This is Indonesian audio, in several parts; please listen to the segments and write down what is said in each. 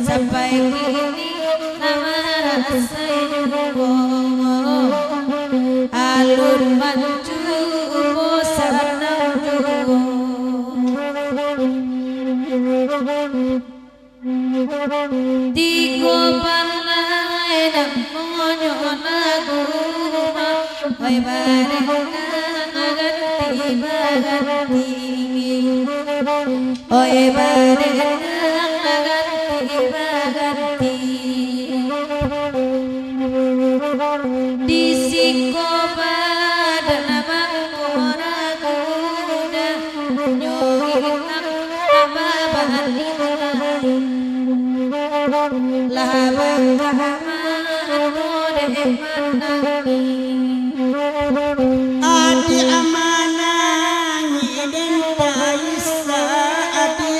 Sampai kini nama rasa alur manju bosan tigo panai dan monyo lagu oi bareng ganti baganti oi bareng disiko pada nama raguda nyohitam nama bahanin labang adi amanah ngiden paisa adi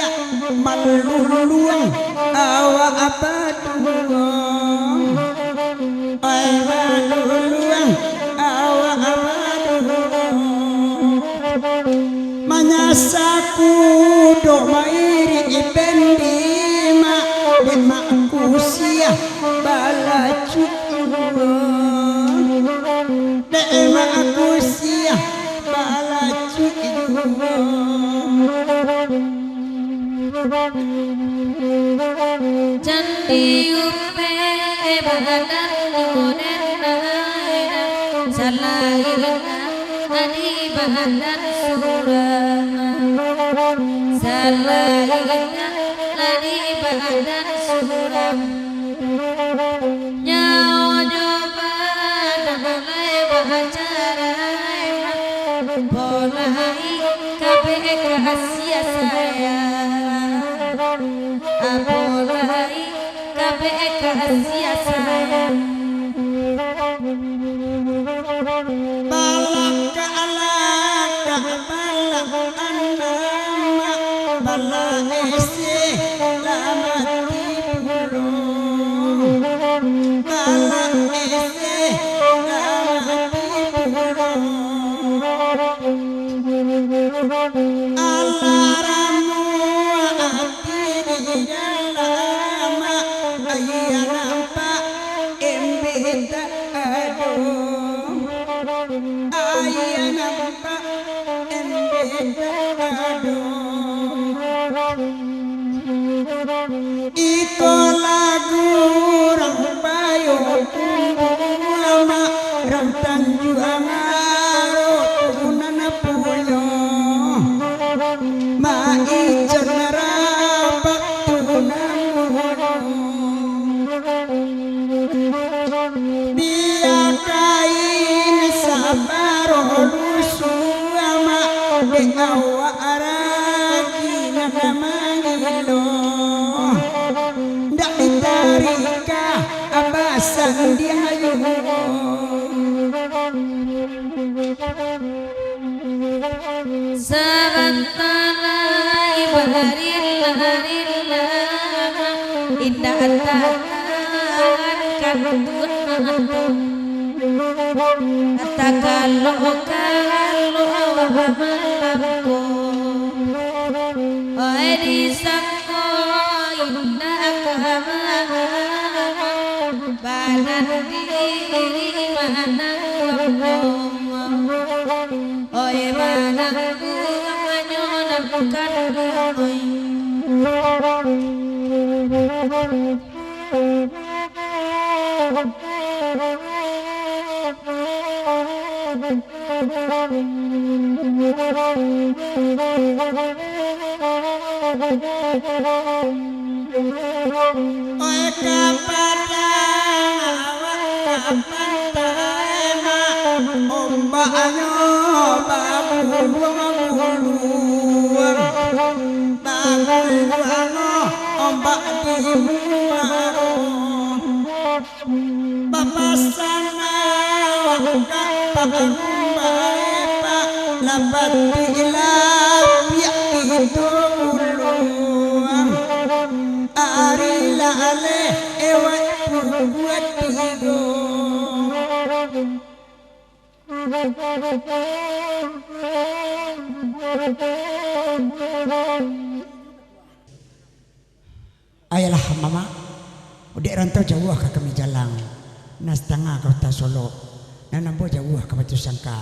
maluluang awa apa manyasaku do mairi ipendima dema kusia balacu dema kusia balacu candi upe badan nunena salairna tadi badan surah salairna tadi badan surah nyawa coba dalai bacara polai kabe kasia saya apolai kabe kasia saya iko lagu rang payo lama rang tanju angaro tunana puyo ma ijo narapa dia kain sabaro lusu ama de awa araki namangilo ndak ditarika abasan dia hayu sabantana ibarillah indah antakan kantun atak kalau hamamku oi disangko indah kamana badan diri mana oi mana ku nyonan kan oi oi kapada kapantema ombaknya babuluang ombak di muaro papasana kapambaepa labat ilapiak ituluang ari lale ewat buat tigo ayalah mama udah rantau jauh ke kami jalang nas tengah kota Solo nan nambo jauh ke Batu Sangka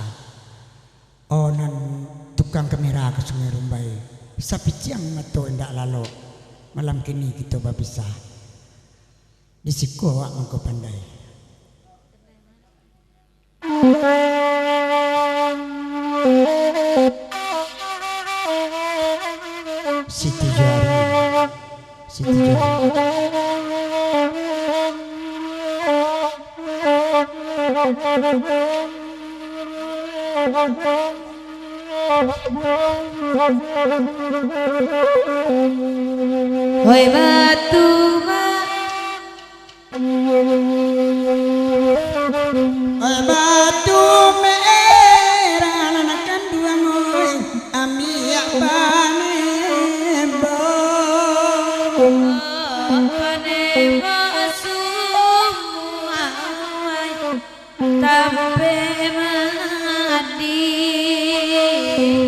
oh nan tukang kamera ke Sungai Rumbai sapi ciang mato ndak lalo malam kini kita babisa di siku awak mangko pandai Siti Jari oi batu batu merah nanakan dua moy amia panembo panembo semua tampe mati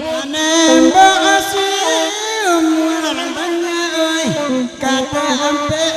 panembo semua orang banyak oi kata ampe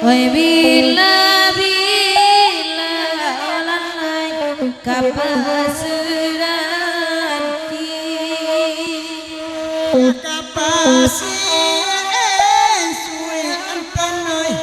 oi bila lalai kapasuranti kapasien suwe antanoi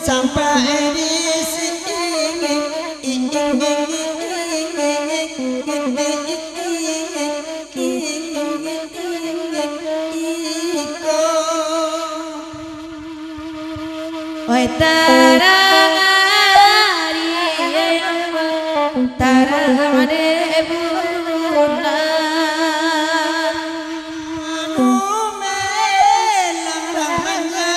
sampai di sini oi tarangari tarangane bulan anu melang ramanya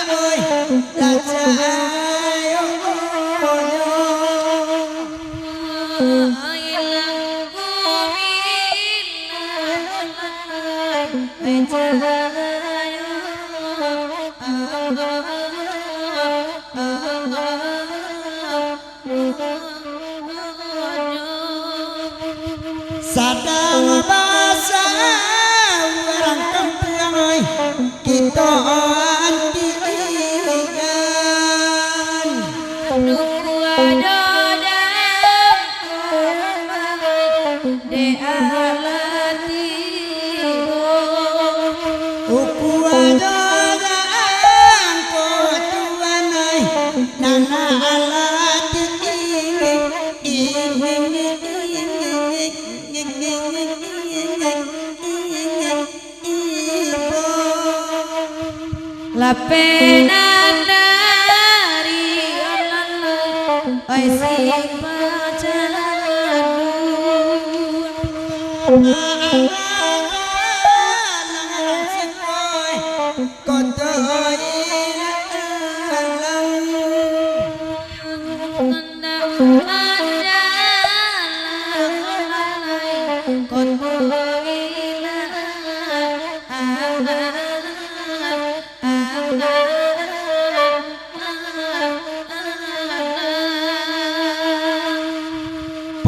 Lapenan dari Allah oi sing pacandu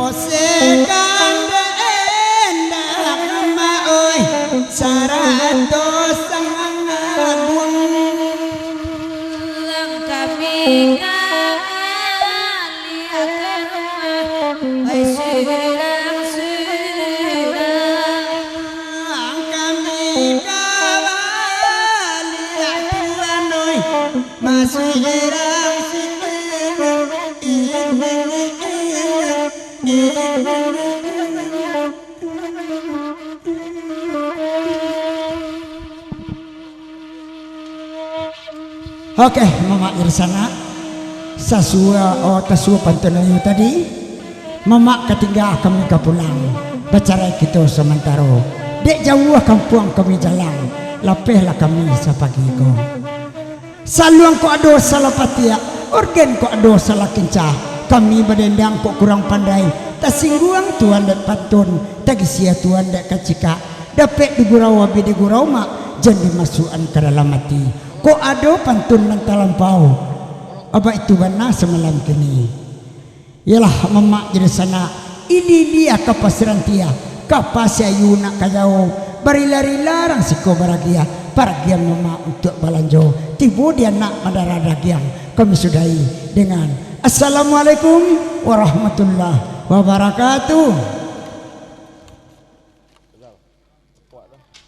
Posekan endak ma oi sarato sangagung kami kali akan oi surang kami kawali atuan oi masirang Oke, Mama Irsana tasua pantunayu tadi Mama ketinggal kami ke pulang bercerai kita sementara dek jauh kampung kami jalan lapehlah kami sapagi ko saluang ko ado salah patia organ ko ado salah kincah kami berdendang kok kurang pandai tasingguang tuan dan pantun tagisia tuan dan kacika dapat digurau wabi digurau mak jangan dimasukkan ke dalam hati kok ada pantun nan talampau apa itu benar semalam kini yalah Mama jadi sana ini dia kapasiran tia kapasiayuna kajau bari-lari larang siko baragia paragian Mama untuk balanjo tibu dia nak madara dagiang kami sudahi dengan Assalamualaikum warahmatullahi wabarakatuh.